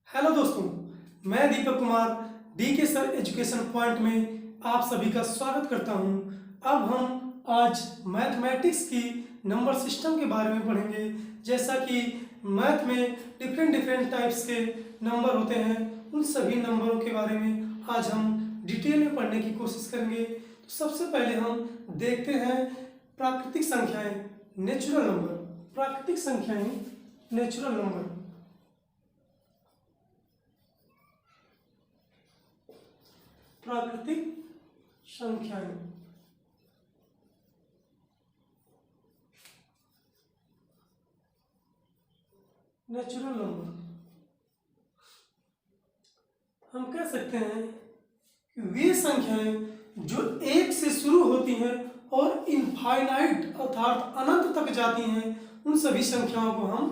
Hello दोस्तों, मैं Deepak Kumar D के सर एजुकेशन पॉइंट में आप सभी का स्वागत करता हूं। अब हम आज मैथमेटिक्स की नंबर सिस्टम के बारे में पढ़ेंगे। जैसा कि मैथ में डिफरेंट टाइप्स के नंबर होते हैं, उन सभी नंबरों के बारे में आज हम डिटेल में पढ़ने की कोशिश करेंगे। तो सबसे पहले हम देखते हैं प्राकृतिक संख्याएं, नेचुरल नंबर। प्राकृतिक संख्याएं, नेचुरल नंबर। प्राकृतिक संख्याएं, नेचुरल नंबर। हम कह सकते हैं कि वे संख्याएं जो एक से शुरू होती हैं और इनफाइनाइट अर्थात अनंत तक जाती हैं, उन सभी संख्याओं को हम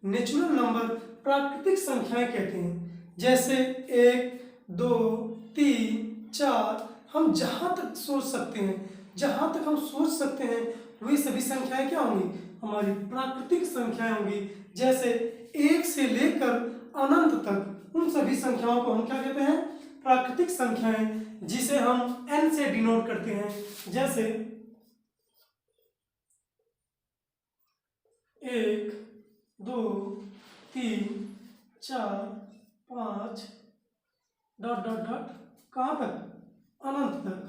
नेचुरल नंबर, प्राकृतिक संख्याएं कहते हैं। जैसे 1, 2, 3, 4, हम जहां तक सोच सकते हैं, जहां तक हम सोच सकते हैं वही सभी संख्याएं क्या होंगी? हमारी प्राकृतिक संख्याएं होंगी। जैसे 1 से लेकर अनंत तक, उन सभी संख्याओं को हम क्या कहते हैं? प्राकृतिक संख्याएं, जिसे हम n से डिनोट करते हैं। जैसे 1, 2, 3, 4, 5 ... कहाँ तक? अनंत तक।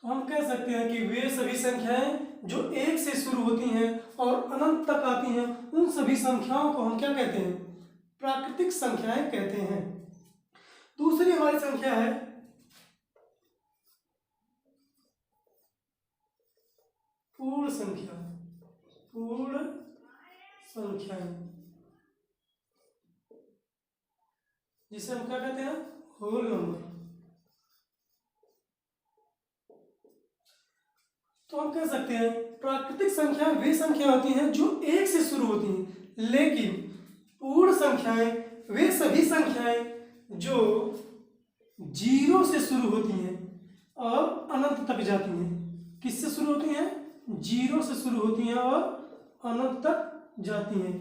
तो हम कह सकते हैं कि वे सभी संख्याएं जो 1 से शुरू होती हैं और अनंत तक आती हैं, उन सभी संख्याओं को हम क्या कहते हैं? प्राकृतिक संख्याएं कहते हैं। दूसरी हमारी संख्या है पूर्ण संख्या। पूर्ण संख्याएं, जिसे हम क्या कहते हैं? Whole number. तो हम कह सकते हैं प्राकृतिक संख्याएं वे संख्या होती हैं जो 1 से शुरू होती हैं, लेकिन पूर्ण संख्याएं वे सभी संख्याएं जो 0 से शुरू होती हैं और अनंत तक जाती हैं। किससे शुरू होती हैं? 0 से शुरू होती हैं और अनंत तक जाती हैं।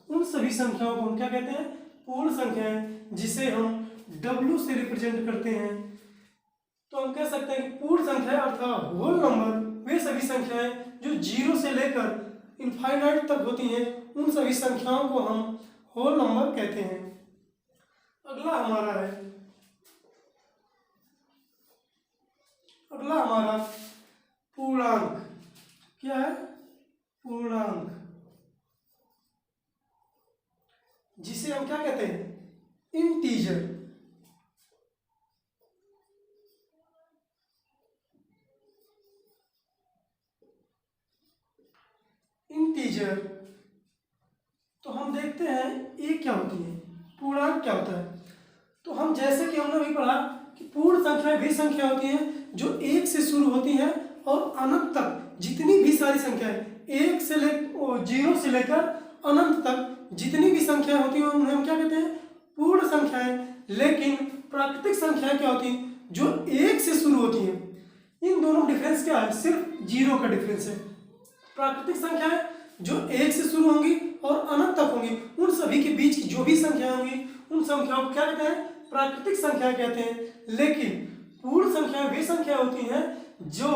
उन सभी संख्याओं को हम क्या कहते हैं? पूर्ण संख्याएं, जिसे हम W से रिप्रेजेंट करते हैं। तो हम कह सकते हैं कि पूर्ण संख्या अर्थात होल नंबर वे सभी संख्याएं जो 0 से लेकर इनफाइनाइट तक होती हैं, उन सभी संख्याओं को हम होल नंबर कहते हैं। अगला हमारा पूर्णांक। क्या है? पूर्णांक, जिसे हम क्या कहते हैं? इंटीजर। इंटीजर। तो हम देखते हैं ये क्या होती है, पूर्णांक क्या होता है। तो हम जैसे कि हमने अभी पढ़ा कि पूर्ण संख्याएं वे संख्या होती हैं जो 1 से शुरू होती हैं और अनंत तक जितनी भी सारी संख्याएं 0 से लेकर अनंत तक जितनी भी संख्याएं होती हैं उन्हें हम क्या कहते हैं? पूर्ण संख्याएं। लेकिन प्राकृतिक संख्याएं क्या होती हैं? जो 1 से शुरू होती हैं। इन दोनों डिफरेंस क्या है? सिर्फ 0 का डिफरेंस है। प्राकृतिक संख्याएं जो 1 से शुरू होंगी और अनंत तक होंगी, उन सभी के बीच की जो भी संख्याएं होंगी, उन संख्याओं को क्या कहते हैं? प्राकृतिक संख्या कहते हैं। लेकिन पूर्ण संख्याएं वे संख्या होती हैं जो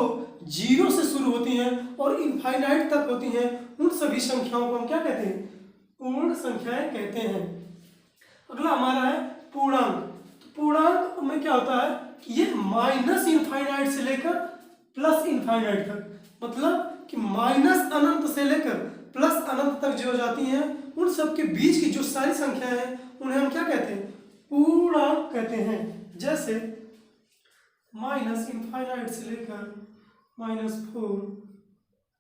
0 से शुरू होती हैं और इनफाइनाइट तक होती हैं, उन सभी संख्याओं को हम क्या कहते हैं? पूर्ण संख्याएं कहते हैं। अगला हमारा है पूर्णांक। तो पूर्णांक में क्या होता है कि ये माइनस इनफाइनाइट से लेकर प्लस इनफाइनाइट तक, मतलब कि माइनस अनंत से लेकर प्लस अनंत तक जो जाती हैं, उन सब के बीच की जो सारी संख्याएं हैं उन्हें हम क्या कहते हैं? पूर्णांक कहते हैं। जैसे माइनस इनफाइनाइट से लेकर -4,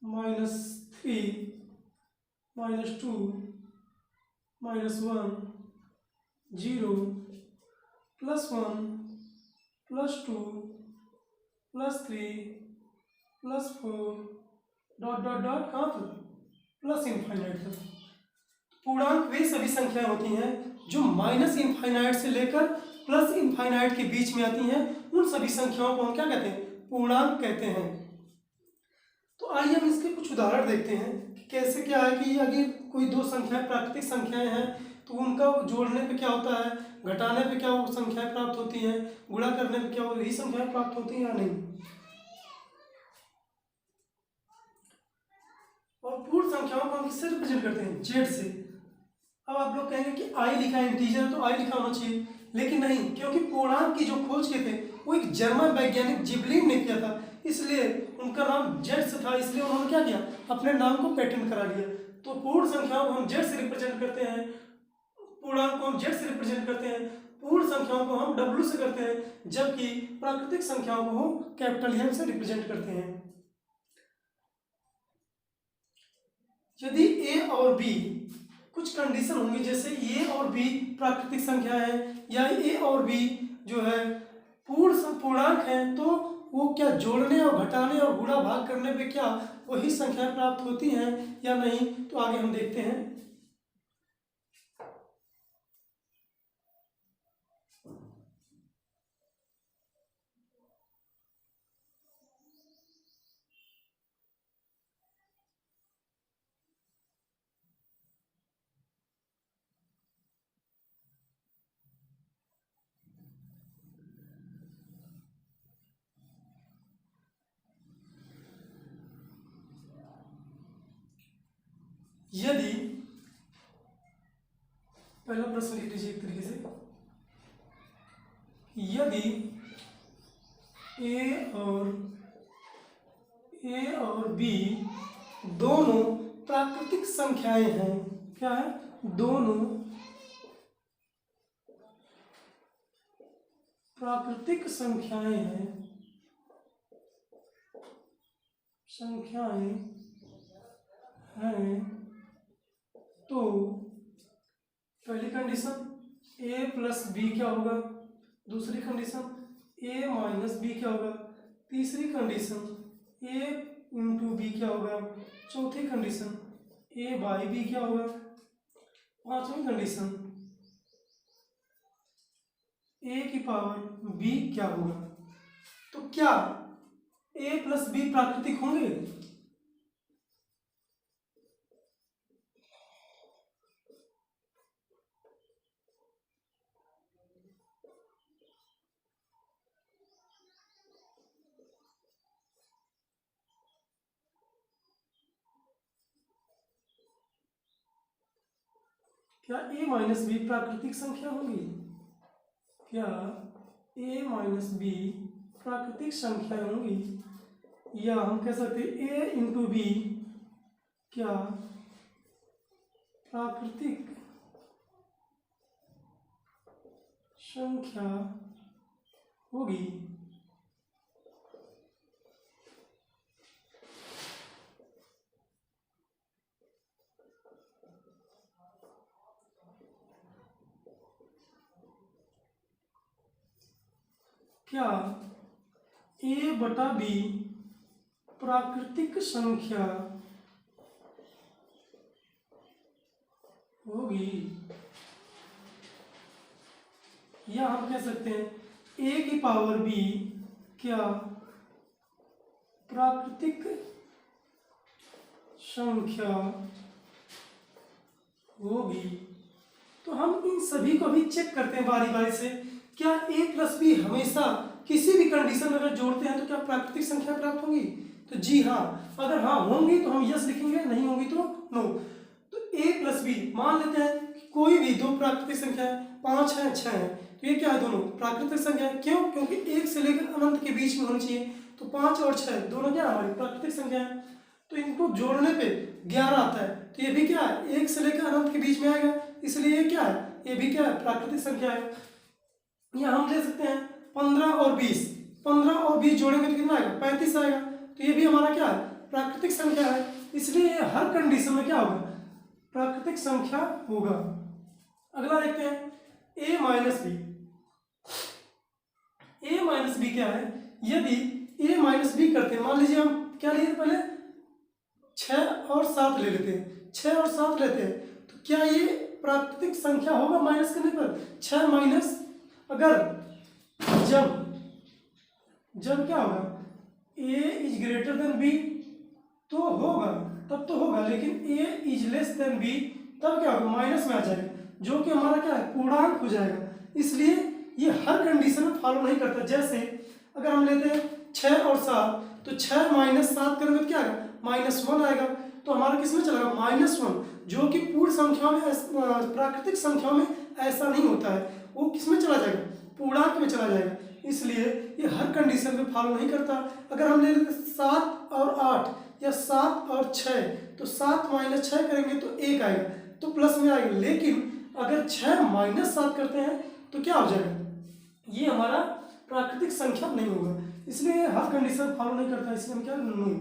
-3, -2, -1, 0, +1, +2, +3, +4 ... कहाँ तक? प्लस इनफाइनाइट तक। पूर्णांक वे सभी संख्याएं होती हैं जो माइनस इनफाइनाइट से लेकर प्लस इनफाइनाइट के बीच में आती हैं, उन सभी संख्याओं को हम क्या कहते हैं? पूर्णांक कहते हैं। तो आइए हम इसके कुछ उदाहरण देखते हैं कि कैसे क्या है कि अगर कोई दो संख्याएं प्राकृतिक संख्याएं हैं तो उनका जोड़ने पे क्या होता है, घटाने पे क्या वो संख्याएं प्राप्त होती हैं, गुणा करने पे क्या वही संख्याएं प्राप्त होती हैं या नहीं। और पूर्ण संख्याओं को हम किससे रिप्रेजेंट करते हैं, जेड से। अब आप लोग कहेंगे कि आई लिखा है इंटीजर तो आई लिखा होना चाहिए, लेकिन नहीं, क्योंकि पूर्णांक की जो खोज किए थे वो एक जर्मन वैज्ञानिक जिबलिन ने किया था, इसलिए उनका नाम जेड से था, इसलिए उन्होंने क्या किया, अपने नाम को पेटेंट करा लिया। तो पूर्ण संख्याओं को हम जेड से रिप्रेजेंट करते हैं, पूर्णांक को हम जेड से रिप्रेजेंट करते हैं, पूर्ण संख्याओं को हम डब्ल्यू से करते हैं, जबकि प्राकृतिक संख्याओं को हम कैपिटल एम से रिप्रेजेंट करते हैं। यदि ए और बी कुछ कंडीशन होंगी, जैसे ए और बी प्राकृतिक संख्या है या ए और बी जो है पूर्णांक है, तो वो क्या जोड़ने और घटाने और गुणा भाग करने पे क्या वही संख्याएं प्राप्त होती हैं या नहीं, तो आगे हम देखते हैं। यदि पहला प्रश्न लिख लीजिए एक तरीके से, यदि ए और बी दोनों प्राकृतिक संख्याएं हैं, क्या है, दोनों प्राकृतिक संख्याएं हैं, तो पहली कंडीशन a प्लस बी क्या होगा, दूसरी कंडीशन a माइनस बी क्या होगा, तीसरी कंडीशन a इंटू बी क्या होगा, चौथी कंडीशन a बाई बी क्या होगा, पांचवी कंडीशन a की पावर b क्या होगा। तो क्या a प्लस बी प्राकृतिक होंगे, क्या a माइनस बी प्राकृतिक संख्या होगी, क्या a माइनस बी प्राकृतिक संख्या होंगी, या हम कह सकते हैं a इंटू बी क्या प्राकृतिक संख्या होगी। क्या a बटा बी प्राकृतिक संख्या होगी, या हम कह सकते हैं a की पावर b क्या प्राकृतिक संख्या होगी। तो हम इन सभी को भी चेक करते हैं बारी बारी से, क्या a प्लस बी हमेशा किसी भी कंडीशन में अगर जोड़ते हैं तो क्या प्राकृतिक संख्या प्राप्त होगी, तो जी हाँ, अगर हाँ होंगी तो हम यस लिखेंगे, नहीं होंगी तो नो। तो a प्लस बी मान लेते हैं कि कोई भी दो प्राकृतिक संख्या है, 5 है 6 है, तो ये क्या है, दोनों प्राकृतिक संख्या है। क्यों, क्योंकि 1 से लेकर अनंत के बीच में होनी चाहिए, तो 5 और 6 दोनों क्या हमारी प्राकृतिक संख्या है। तो इनको जोड़ने पे 11 आता है, तो ये भी क्या है, 1 से लेकर अनंत के बीच में आएगा, इसलिए ये क्या है, ये भी क्या है, प्राकृतिक संख्या है। या हम ले सकते हैं 15 और 20, 15 और 20 जोड़ेंगे तो कितना आएगा, 35 आएगा, तो ये भी हमारा क्या है, प्राकृतिक संख्या है। इसलिए हर कंडीशन में क्या होगा, प्राकृतिक संख्या होगा। अगला देखते हैं a minus b. a minus b क्या है, यदि a माइनस बी करते हैं, मान लीजिए हम क्या लिए पहले 6 और 7 ले लेते हैं, 6 और 7 लेते हैं, तो क्या ये प्राकृतिक संख्या होगा माइनस करने पर, 6 माइनस, अगर जब क्या होगा, a is greater than b तो होगा, तब तो होगा, लेकिन a is less than b तब क्या होगा, माइनस में आ जाएगा। जो कि हमारा क्या है, पूर्णांक हो जाएगा। इसलिए ये हर कंडीशन में फॉलो नहीं करता। जैसे अगर हम लेते हैं 6 और 7, तो 6 माइनस 7 करेंगे तो क्या आएगा, -1 आएगा। तो हमारा किस में चलेगा, -1, जो कि पूर्ण संख्या में प्राकृतिक संख्या में ऐसा नहीं होता है, वो किस में चला जाएगा, पूर्णांक में चला जाएगा। इसलिए ये हर कंडीशन में फॉलो नहीं करता। अगर हम ले लेते 7 और 8 या 7 और 6, तो 7 माइनस 6 करेंगे तो 1 आएगा, तो प्लस में आएगा। लेकिन अगर 6 माइनस 7 करते हैं तो क्या हो जाएगा, ये हमारा प्राकृतिक संख्या नहीं होगा। इसलिए हर कंडीशन फॉलो नहीं करता, इसलिए हम क्या नहीं।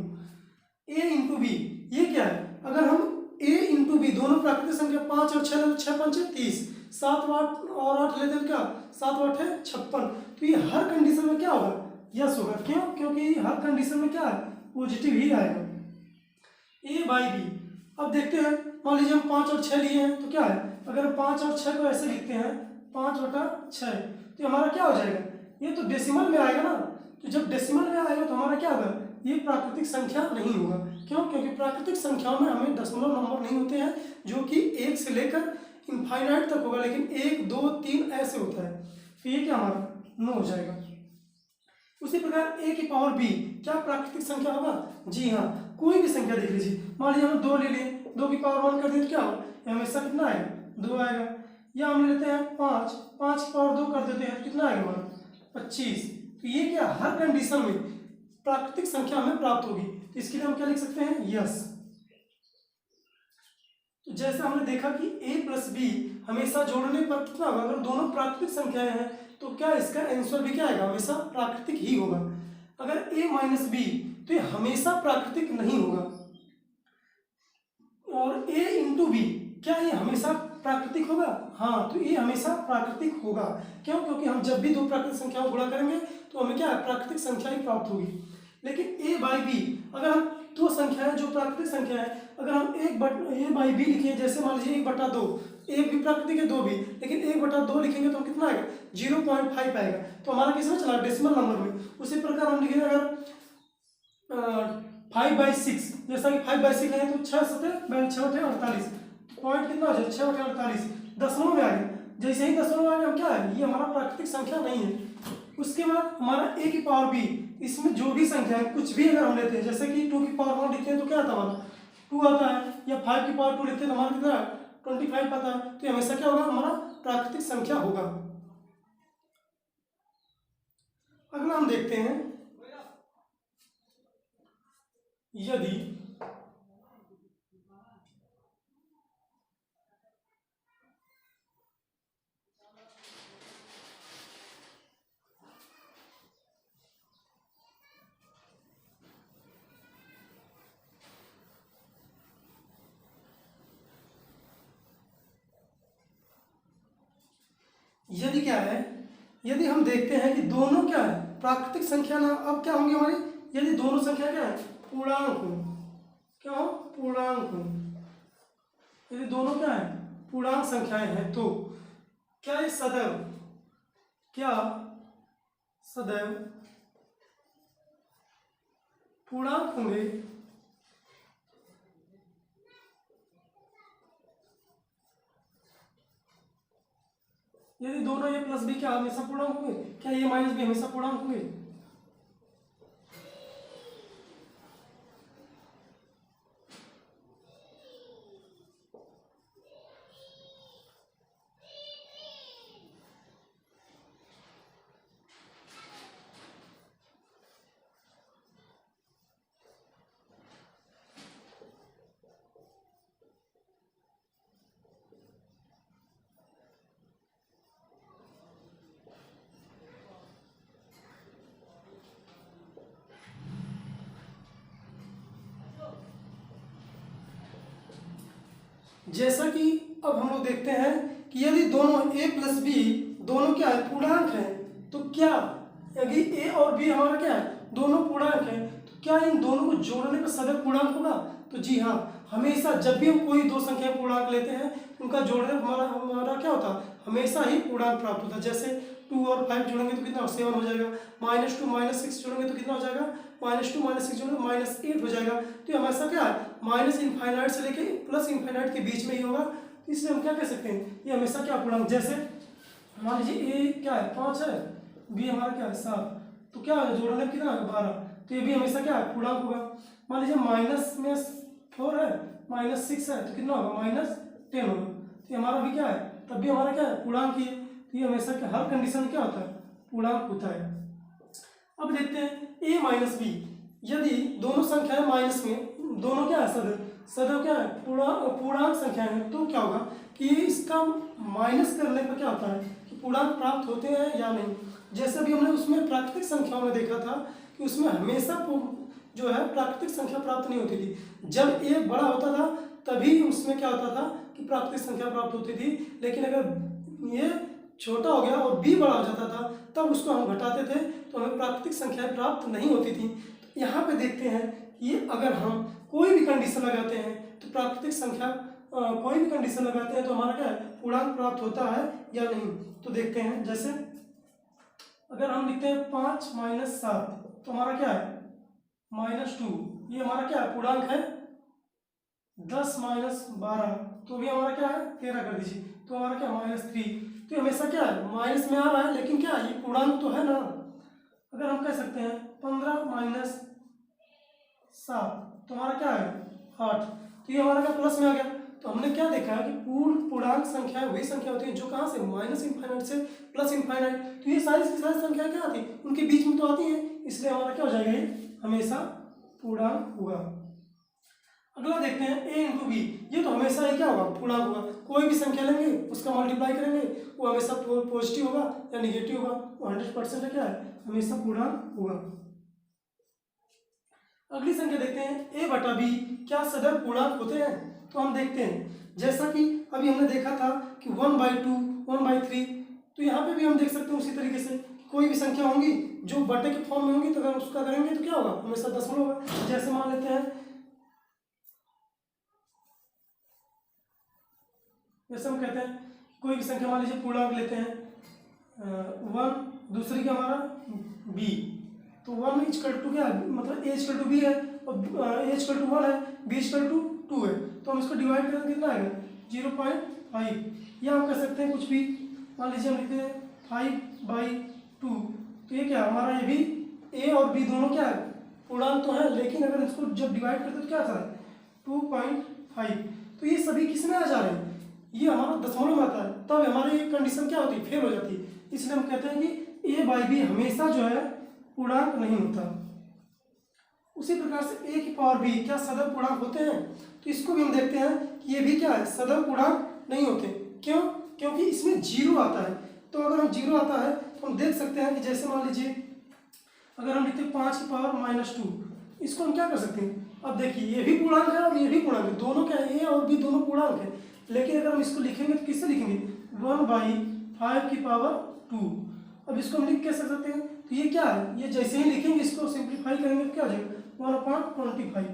ए इंटू बी, ये क्या है, अगर हम ए इंटू बी दोनों प्राकृतिक संख्या 5 और 6 6 5 30, 7 और 8 लेते हैं क्या, 7 और 8 है 56, तो ये हर कंडीशन में क्या होगा, यस होगा। क्यों, क्योंकि हर कंडीशन में क्या है, पॉजिटिव ही आएगा। ए बाई बी, अब देखते हैं, मान लीजिए हम 5 और 6 लिए हैं, तो क्या है, अगर हम 5 और 6 को ऐसे लिखते हैं 5/6, तो हमारा क्या हो जाएगा, ये तो डेसिमल में आएगा ना। तो जब डेसिमल में आएगा तो हमारा क्या होगा, ये प्राकृतिक संख्या नहीं होगा। क्यों, क्योंकि प्राकृतिक संख्याओं में हमें दशमलव नंबर नहीं होते हैं, जो कि 1 से लेकर इनफाइनाइट तक होगा, लेकिन 1 2 3 ऐसे होता है। तो ये क्या हमारा 9 हो जाएगा। उसी प्रकार a की पावर b क्या प्राकृतिक संख्या होगा, जी हाँ, कोई भी संख्या देख लीजिए, मान लीजिए हम 2 ले लें, 2 की पावर 1 कर दें तो क्या होगा, ये हमेशा कितना आएगा, 2 आएगा। या हम लेते हैं 5 की पावर 2 कर देते हैं तो कितना आएगा हमारा, 25। तो ये क्या हर कंडीशन में प्राकृतिक संख्या हमें प्राप्त होगी। तो इसके लिए हम क्या लिख सकते हैं, यस। तो जैसे हमने देखा कि a प्लस बी हमेशा जोड़ने पर कितना होगा, अगर दोनों प्राकृतिक संख्याएं हैं तो क्या इसका आंसर भी क्या आएगा, हमेशा प्राकृतिक ही होगा। अगर a माइनस बी, तो ये हमेशा प्राकृतिक नहीं होगा। और a इंटू बी, क्या ये हमेशा प्राकृतिक होगा, हाँ, तो ये हमेशा प्राकृतिक होगा। क्यों, क्योंकि हम जब भी दो प्राकृतिक संख्याओं को गुणा करेंगे तो हमें क्या है, प्राकृतिक संख्या ही प्राप्त होगी। लेकिन a बाई बी, अगर हम दो संख्याएं जो प्राकृतिक संख्या है, अगर हम a बाई बी लिखें, जैसे मान लीजिए 1/2, एक भी प्राकृतिक है 2 भी, लेकिन 1/2 लिखेंगे तो हम कितना आएगा, 0.5 आएगा। तो हमारा किस में चला, डेसिमल नंबर में। उसी प्रकार हम लिखेंगे अगर 5/6, जैसा कि 5/6 है तो 6 7 6 48, पॉइंट कितना हो जाए, 6 48 दशमलव में आ गया। जैसे ही दशमलव में आ गया, हम क्या है, ये हमारा प्राकृतिक संख्या नहीं है। उसके बाद हमारा a की पावर b, इसमें जो भी संख्या है कुछ भी अगर हम लेते हैं, जैसे कि 2 की पावर 1 लिखते हैं तो क्या आता है हमारा 2 आता है, या 5 की पावर 2 लिखते हैं तो हमारा कितना 25 आता है। तो हमेशा क्या होगा, हमारा प्राकृतिक संख्या होगा। अगला हम देखते हैं, यदि क्या है, यदि हम देखते हैं कि दोनों क्या है, प्राकृतिक संख्या ना, अब क्या होंगे हमारी, यदि दोनों संख्या क्या है, पूर्णांक हो, क्या हो, पूर्णांक हो, यदि दोनों क्या है, पूर्णांक संख्याएं हैं, तो क्या ये सदैव पूर्णांक होंगे। यदि दोनों a प्लस बी क्या हमेशा पूर्णांक होंगे, क्या a माइनस बी हमेशा पूर्णांक होंगे, जैसा कि अब हम लोग देखते हैं कि यदि दोनों a प्लस बी दोनों क्या है, पूर्णांक है, तो क्या यदि a और b हमारा क्या है, दोनों पूर्णांक है, तो क्या इन दोनों को जोड़ने पर सदैव पूर्णांक होगा, तो जी हाँ, हमेशा जब भी हम कोई दो संख्या पूर्णांक लेते हैं उनका जोड़ने पर हमारा क्या होता है, हमेशा ही पूर्णांक प्राप्त होता है। जैसे 2 और 5 जोड़ेंगे तो कितना 7 हो जाएगा, -2 -6 जोड़ेंगे तो कितना हो जाएगा, -2 -6 जोड़ेंगे -8 हो जाएगा। तो हमेशा क्या है, माइनस इनफाइनाइट से लेके प्लस इनफाइनाइट के बीच में ही होगा। इसलिए हम क्या कह सकते हैं, ये हमेशा क्या पूर्णांक, जैसे मान लीजिए ए क्या है 5 है, बी हमारा क्या है 7, तो क्या है जोड़ने में कितना है 12, तो ये भी हमेशा क्या है पूर्णांक होगा। मान लीजिए माइनस में 4 है, -6 है, तो कितना होगा -10 होगा, तो ये हमारा भी क्या है, तब भी हमारा क्या है पूर्णांक ही है। तो ये हमेशा क्या हर कंडीशन में क्या होता है पूर्णांक होता है। अब देखते हैं ए माइनस बी, यदि दोनों संख्याएं माइनस में, दोनों क्या है सदैव क्या है पूर्णांक संख्याएं हैं, तो क्या होगा कि इसका माइनस करने पर क्या होता है कि पूर्णांक प्राप्त होते हैं या नहीं। जैसे अभी हमने उसमें प्राकृतिक संख्याओं में देखा था कि उसमें हमेशा जो है प्राकृतिक संख्या प्राप्त नहीं होती थी। जब ए बड़ा होता था तभी उसमें क्या होता था कि प्राकृतिक संख्या प्राप्त होती थी, लेकिन अगर ये छोटा हो गया और बी बड़ा हो जाता था तब उसको हम घटाते थे तो हमें प्राकृतिक संख्याएं प्राप्त नहीं होती थी। तो यहाँ पे देखते हैं कि अगर हम कोई भी कंडीशन लगाते हैं तो प्राकृतिक संख्या कोई भी कंडीशन लगाते हैं तो हमारा क्या है पूर्णांक प्राप्त होता है या नहीं। तो देखते हैं, जैसे अगर हम लिखते हैं 5 - 7 तो हमारा क्या है -2, ये हमारा क्या है पूर्णांक है। 10 - 12 तो भी हमारा क्या है 13 कर दीजिए, तो हमारा क्या -3, तो हमेशा क्या है माइनस में आ रहा है, लेकिन क्या ये पूर्णांक तो है ना। अगर हम कह सकते हैं 15 - 7 तो हमारा क्या है 8, तो ये हमारा क्या प्लस में आ गया। तो हमने क्या देखा है कि पूर्णांक संख्याएं वही संख्या होती है जो कहाँ से -इनफाइनाइट से +इनफाइनाइट, तो ये सारी की सारी संख्या क्या आती है उनके बीच में तो आती है, इसलिए हमारा क्या हो जाएगा ये हमेशा पूर्णांक होगा। अगला देखते हैं a इंटू बी, ये तो हमेशा ही क्या होगा पूर्णांक होगा। कोई भी संख्या लेंगे उसका मल्टीप्लाई करेंगे वो हमेशा पॉजिटिव होगा या निगेटिव होगा, वो 100% है क्या है हमेशा पूर्णांक होगा। अगली संख्या देखते हैं a बटा बी क्या सदैव पूर्णांक होते हैं। तो हम देखते हैं जैसा कि अभी हमने देखा था कि 1/2 1/3, तो यहाँ पे भी हम देख सकते हैं उसी तरीके से कोई भी संख्या होंगी जो बटे के फॉर्म में होंगी तो अगर उसका करेंगे तो क्या होगा हमेशा दशमलव होगा। जैसे मान लेते हैं, वैसे हम कहते हैं कोई भी संख्या मान लीजिए पूर्णांक लेते हैं 1, दूसरी का हमारा b, तो 1 इक्वल टू क्या है मतलब a इक्वल टू b है और a इक्वल टू 1 है, b इक्वल टू 2 है, तो हम इसको डिवाइड करेंगे कितना आएगा 0.5, या हम कह सकते हैं कुछ भी, मान लीजिए हम लिखते हैं 5/2, तो ये क्या हमारा ये भी a और b दोनों क्या है पूर्णांक तो है, लेकिन अगर इसको जब डिवाइड करते हैं तो क्या आता है 2.5, तो ये सभी किस में आ जा रहे हैं ये हमारा दशमलव में आता है, तब हमारी एक कंडीशन क्या होती है फेल हो जाती है। इसलिए हम कहते हैं कि a/b हमेशा जो है पूर्णांक नहीं होता। उसी प्रकार से a की पावर b क्या सदैव पूर्णांक होते हैं, तो इसको भी हम देखते हैं कि ये भी क्या है सदैव पूर्णांक नहीं होते। क्यों? क्योंकि इसमें जीरो आता है, तो अगर हम जीरो आता है तो हम देख सकते हैं कि जैसे मान लीजिए अगर हम लिखते हैं 5 की पावर -2, इसको हम क्या कर सकते हैं, अब देखिए ये भी पूर्णांक है और ये भी पूर्णांक है, दोनों क्या है a और b दोनों पूर्णांक है, लेकिन अगर हम इसको लिखेंगे तो किससे लिखेंगे 1/5 की पावर 2। अब इसको हम लिख कैसे सकते हैं, तो ये क्या है ये जैसे ही लिखेंगे इसको सिंप्लीफाई करेंगे तो क्या हो जाएगा 1/25,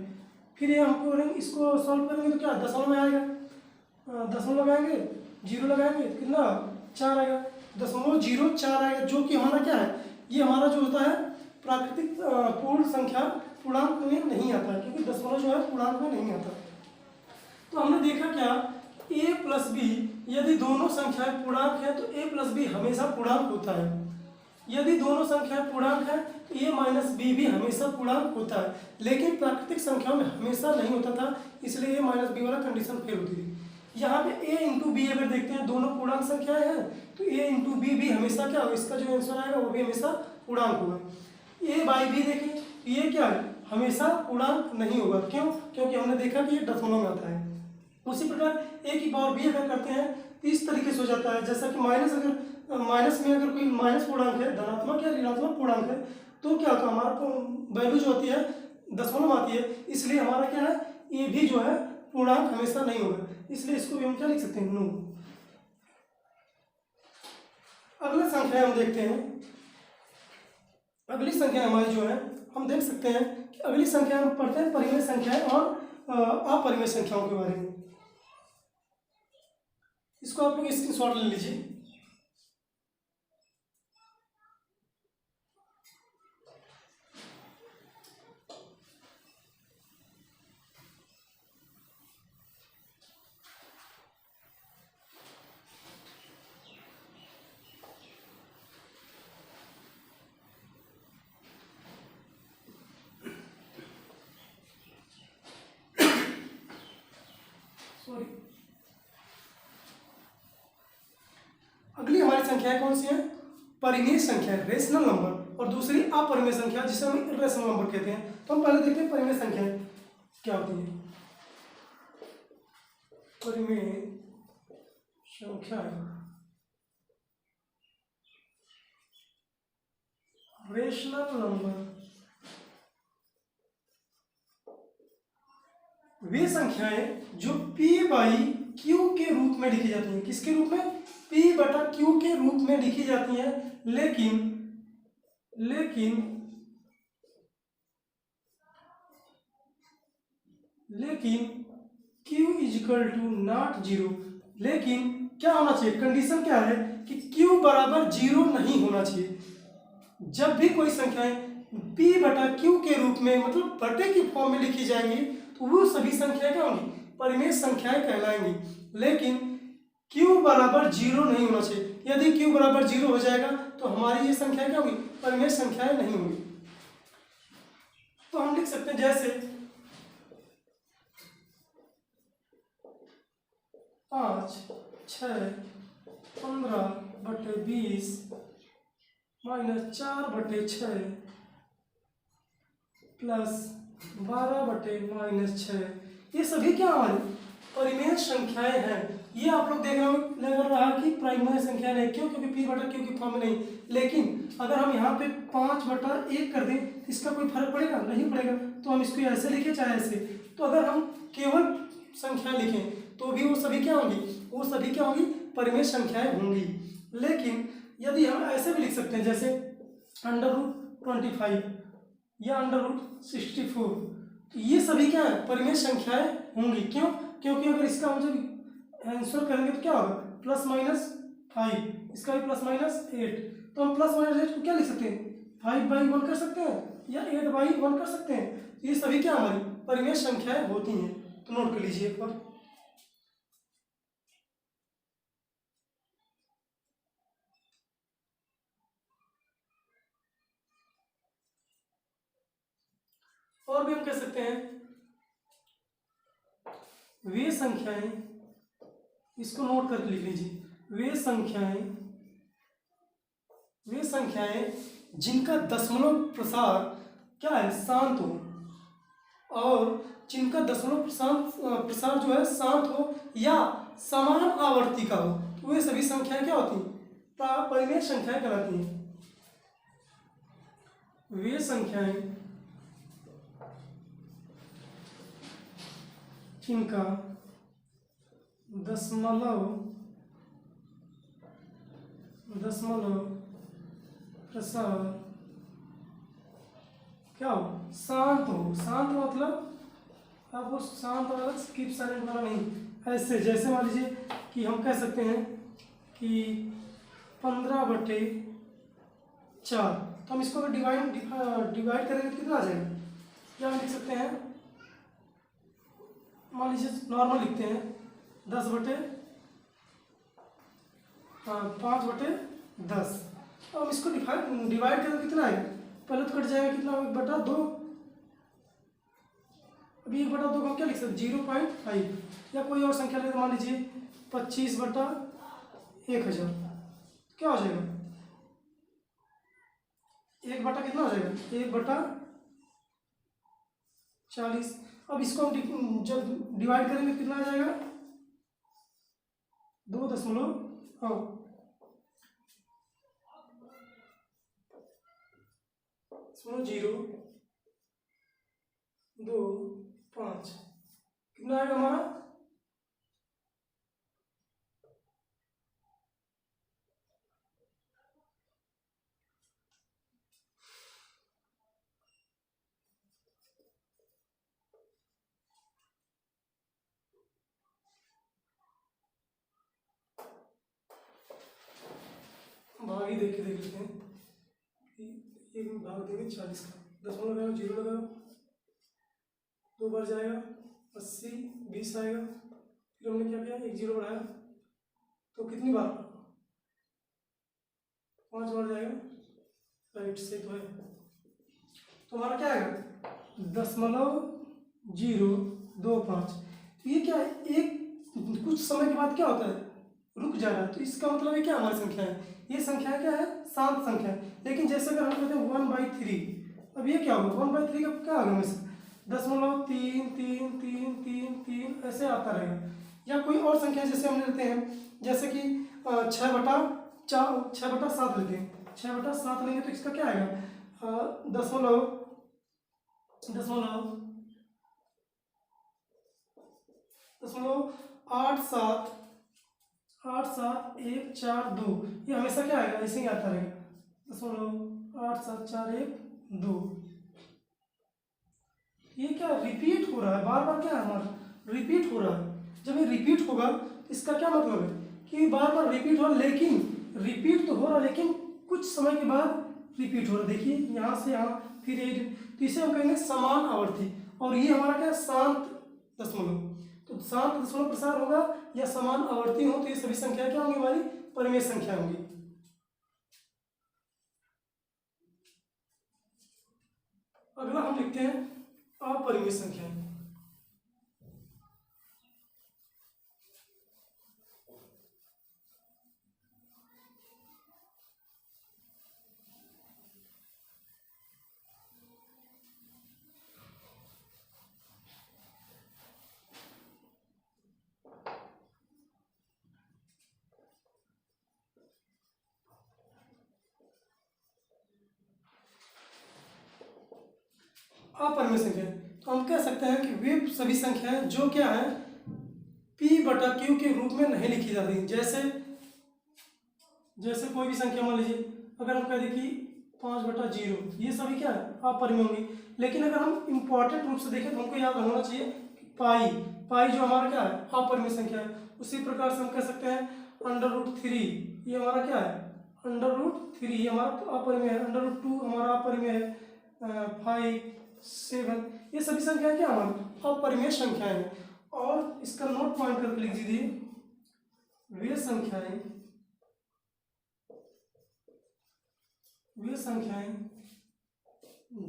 फिर ये हमको करेंगे इसको सॉल्व करेंगे तो क्या दशमलव में आएगा, दशमलव लगाएंगे जीरो लगाएंगे तो कितना 4 आएगा, 0.04 आएगा, जो कि हमारा क्या है ये हमारा जो होता है प्राकृतिक पूर्ण संख्या पूर्णांक में नहीं आता है, क्योंकि दशमलव जो है पूर्णांक में नहीं आता। तो हमने देखा क्या a प्लस बी, यदि दोनों संख्याएं पूर्णांक है तो a प्लस बी हमेशा पूर्णांक होता है, यदि दोनों संख्याएं पूर्णांक है तो a माइनस बी भी हमेशा पूर्णांक होता है, लेकिन प्राकृतिक संख्याओं में हमेशा नहीं होता था, इसलिए a माइनस बी वाला कंडीशन फेल होती थी। यहाँ पे a इंटू बी अगर देखते हैं दोनों पूर्णांक संख्याएं हैं तो a इंटू बी भी हमेशा क्या होगा, इसका जो आंसर आएगा वो भी हमेशा पूर्णांक होगा। a/b देखें ये क्या है हमेशा पूर्णांक नहीं होगा, क्यों? क्योंकि हमने देखा कि ये दशमलव में आता है। उसी प्रकार a की पावर b अगर करते हैं तो इस तरीके से हो जाता है, जैसा कि माइनस में अगर कोई माइनस पूर्णांक है धनात्मक या ऋणात्मक पूर्णांक है तो क्या होता है हमारा वैल्यू जो होती है दशमलव आती है, इसलिए हमारा क्या है ये भी जो है पूर्णांक हमेशा नहीं होगा, इसलिए इसको भी हम क्या लिख सकते हैं नो। अगला संख्या हम देखते हैं, अगली संख्या हमारी जो है हम देख सकते हैं कि अगली संख्या हम पढ़ते हैं परिमेय संख्याएं और अपरिमेय संख्याओं के बारे में। इसको आप लोग स्क्रीनशॉट ले लीजिए। सॉरी, अगली हमारी संख्याएं कौन सी हैं? परिमेय संख्या, रेशनल नंबर, और दूसरी अपरिमेय संख्या जिसे हम इर्रेशनल नंबर कहते हैं। तो हम पहले देखते हैं परिमेय संख्याएं क्या होती है। परिमेय संख्याएं, रेशनल नंबर, वे संख्याएं जो P बाई Q के रूप में लिखी जाती हैं। किसके रूप में? P बटा Q के रूप में लिखी जाती हैं, लेकिन Q is equal to not zero. लेकिन क्या होना चाहिए? कंडीशन क्या है कि Q बराबर जीरो नहीं होना चाहिए। जब भी कोई संख्याएं P बटा Q के रूप में, मतलब बटे की फॉर्म में लिखी जाएंगी, तो वो सभी संख्याएं क्या होंगी? परिमेय संख्याएं कहलाएंगी। लेकिन Q बराबर जीरो नहीं होना चाहिए। यदि Q बराबर जीरो हो जाएगा तो हमारी ये संख्या क्या होगी? परिमेय संख्याएं नहीं होंगी। तो हम लिख सकते हैं जैसे 5, 6, 15/20 -4/6 प्लस 12/-6, ये सभी क्या हमारी परिमेय संख्याएं हैं। ये आप लोग देख रहा कि प्राइमरी संख्या नहीं, क्यों? क्योंकि P बटा Q की फॉर्म में नहीं। लेकिन अगर हम यहाँ पे 5/1 कर दें, इसका कोई फर्क पड़ेगा? नहीं पड़ेगा। तो हम इसको ऐसे लिखें चाहे ऐसे। तो अगर हम केवल संख्या लिखें तो भी वो सभी क्या होंगी? वो सभी क्या होंगी? परिमेय संख्याएं होंगी। लेकिन यदि हम ऐसे भी लिख सकते हैं जैसे √25 या √64, तो ये सभी क्या है? परिमेय संख्याएं होंगी। क्यों? क्योंकि अगर इसका हम जब आंसर करेंगे तो क्या होगा? +-5, इसका भी +-8। तो हम +-8 को क्या लिख सकते हैं? 5/1 कर सकते हैं या 8/1 कर सकते हैं। तो ये सभी क्या हमारी परिमेय संख्याएं होती हैं। तो नोट कर लीजिए एक बार। और भी हम कह सकते हैं वे संख्याएं, इसको नोट कर लिख लीजिए। वे संख्याएं जिनका दशमलव प्रसार क्या है? शांत हो, और जिनका दशमलव प्रसार जो है शांत हो या समान आवर्ती का हो, तो वे सभी संख्याएं क्या होती हैं? परिमेय संख्याएं कहलाती हैं। वे संख्याएं जिनका दशमलव प्रसार क्या हो? शांत हो। शांत मतलब आप वो शांत वाला कीप साइलेंट वाला नहीं, ऐसे जैसे मान लीजिए कि हम कह सकते हैं कि 15/4, तो हम इसको अगर डिवाइड करेंगे तो कितना आ जाएगा? क्या हम लिख सकते हैं? मान लीजिए नॉर्मल लिखते हैं 5/10। तो हम इसको डिवाइड करें कितना आएगा? पहले तो कट जाएगा कितना? 1/2। अभी 1/2 को हम क्या लिख सकते हैं? 0.5। या कोई और संख्या ले, मान लीजिए 25/1000। क्या हो जाएगा? 1 कितना हो जाएगा? 1/40। अब इसको हम जब डिवाइड करेंगे कितना आ जाएगा? 2.025 कितना आएगा हमारा? भाग ही देख लेते हैं। ये भाग देंगे 40 का, 10 लगाओ, 0 लगाओ, 2 बार जाएगा 80, 20 आएगा। फिर हमने क्या किया? 1 0 बढ़ाया, तो कितनी बार? 5 बार जाएगा। राइट से तो है। तो हमारा क्या आएगा? 0.025। तो ये क्या है? एक कुछ समय के बाद क्या होता है, रुक जा रहा है, तो इसका मतलब है क्या, हमारी संख्या है, ये संख्या क्या है, शांत संख्या है। लेकिन जैसे अगर हम कहते हैं 1/3, अब ये क्या होगा, 1/3 का क्या होगा हमेशा 0.33333 ऐसे आता रहेगा। या कोई और संख्या जैसे हम लेते हैं, जैसे कि 6/7 लेते हैं, 6/7 लेंगे तो इसका क्या आएगा, दशमलव 8787 142, ये हमेशा क्या आएगा, ऐसे ही आता रहेगा 0.87412। ये क्या रिपीट हो रहा है, बार बार क्या है हमारा, रिपीट हो रहा है। जब ये रिपीट होगा इसका क्या मतलब है कि बार बार रिपीट हो रहा, लेकिन रिपीट तो हो रहा लेकिन कुछ समय के बाद रिपीट हो रहा। देखिए यहाँ से यहाँ फिर ये, तो इसे हम कहेंगे समान आवर्ती। और ये हमारा क्या, शांत दशमलव। तो शांत दशमलव प्रसार होगा या समान आवर्ती हो तो ये सभी संख्या क्या होंगी, हमारी परिमेय संख्या होंगी। अगला हम लिखते हैं अपरिमेय संख्या। अपरिमेय संख्या, तो हम कह सकते हैं कि वे सभी संख्याएं जो क्या है P/Q के रूप में नहीं लिखी जाती। जैसे कोई भी संख्या मान लीजिए, अगर हम कह दें कि 5/0, ये सभी क्या है, अपरिमेय होंगी। लेकिन अगर हम इंपॉर्टेंट रूप से देखें तो हमको याद होना चाहिए कि पाई जो हमारा क्या है, अपरिमेय संख्या है। उसी प्रकार से हम कह सकते हैं √3, ये हमारा क्या है, √3 ये हमारा अपरिमेय है। √2 हमारा अपरिमेय है। 5, 7, ये सभी संख्याएं क्या हमारी अपरिमेय संख्याएं हैं। और इसका नोट पॉइंट करके लिख दीजिए, वे संख्याएं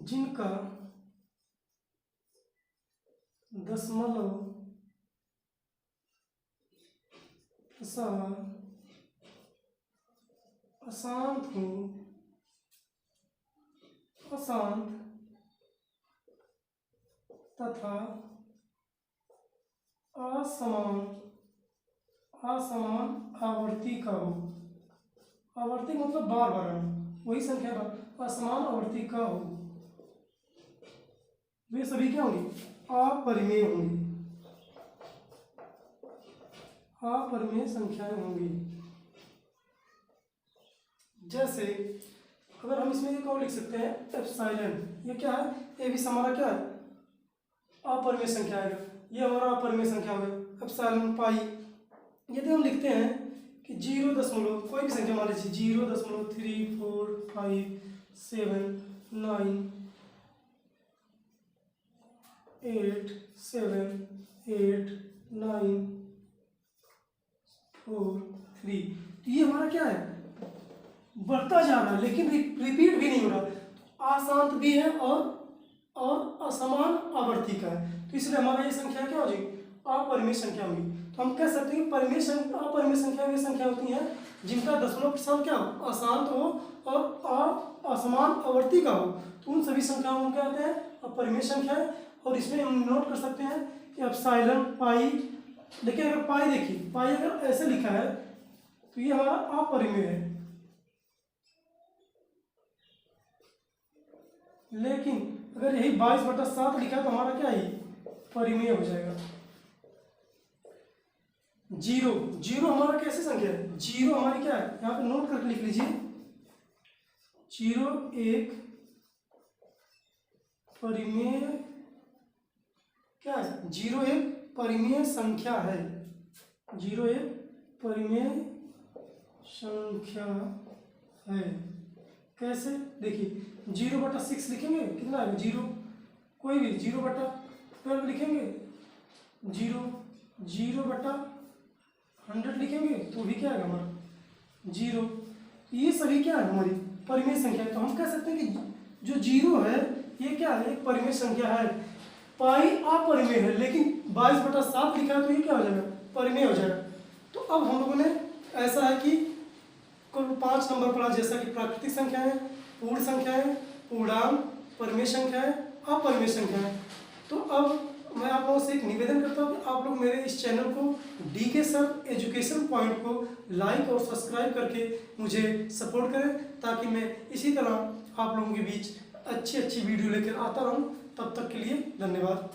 जिनका दशमलव प्रसार अशांत तथा असमान आवर्ती का हो। आवर्ती मतलब बार बार आना, वही संख्या असमान आवर्ती का हो, वे सभी क्या होंगी, अपरिमेय होंगी, अपरिमेय संख्याएं होंगी। जैसे अगर हम इसमें एक और लिख सकते हैं एप्सिलॉन, ये क्या है, ये भी हमारा क्या है, अपरिमेय संख्या है, ये हमारा अपरिमेय संख्या होगा एप्सिलॉन पाई। यदि हम लिखते हैं कि 0 दशमलव कोई भी संख्या मान लीजिए 0.345678943, तो ये हमारा क्या है, बढ़ता जा रहा है लेकिन रिपीट भी नहीं हो रहा, अशांत भी है और असमान आवर्ती का है। तो इसलिए हमारा ये संख्या क्या हो जाएगी, अपरिमेय संख्या होगी। तो हम कह सकते हैं कि अपरिमेय संख्या वे संख्या होती हैं जिनका दशमलव प्रसार क्या हो, अशांत हो और असमान आवर्ती का हो, तो उन सभी संख्याओं को क्या कहते हैं, अपरिमेय संख्या है। और इसमें हम नोट कर सकते हैं कि एप्सिलॉन पाई, लेकिन अगर पाई देखिए, पाई अगर ऐसे लिखा है तो ये हमारा अपरिमेय है, लेकिन अगर यही 22/7 लिखा है तो हमारा क्या है, परिमेय हो जाएगा। 0 हमारा कैसे संख्या है, 0 हमारी क्या है, यहाँ पे नोट करके लिख लीजिए, 0 एक परिमेय क्या है, 0 एक परिमेय संख्या है, 0 एक परिमेय संख्या है। कैसे देखिए, 0/6 लिखेंगे कितना आएगा, 0 कोई भी 0/12 लिखेंगे, 0/100 लिखेंगे तो भी क्या आएगा हमारा 0। ये सभी क्या है, हमारी परिमेय संख्या है। तो हम कह सकते हैं कि जो 0 है ये क्या है, एक परिमेय संख्या है। पाई अपरिमेय है, लेकिन 22/7 लिखा है तो ये क्या हो जाएगा, परिमेय हो जाएगा। तो अब हम लोगों ने ऐसा है कि कुल 5 नंबर पढ़ा, जैसा कि प्राकृतिक संख्या है, पूर्ण संख्या है, पूर्णांक, परिमेय संख्या है, अपरिमेय संख्या है। तो अब मैं आप लोगों से एक निवेदन करता हूँ कि आप लोग मेरे इस चैनल को DK सर एजुकेशन पॉइंट को लाइक और सब्सक्राइब करके मुझे सपोर्ट करें, ताकि मैं इसी तरह आप लोगों के बीच अच्छी अच्छी वीडियो लेकर आता रहूँ। तब तक के लिए धन्यवाद।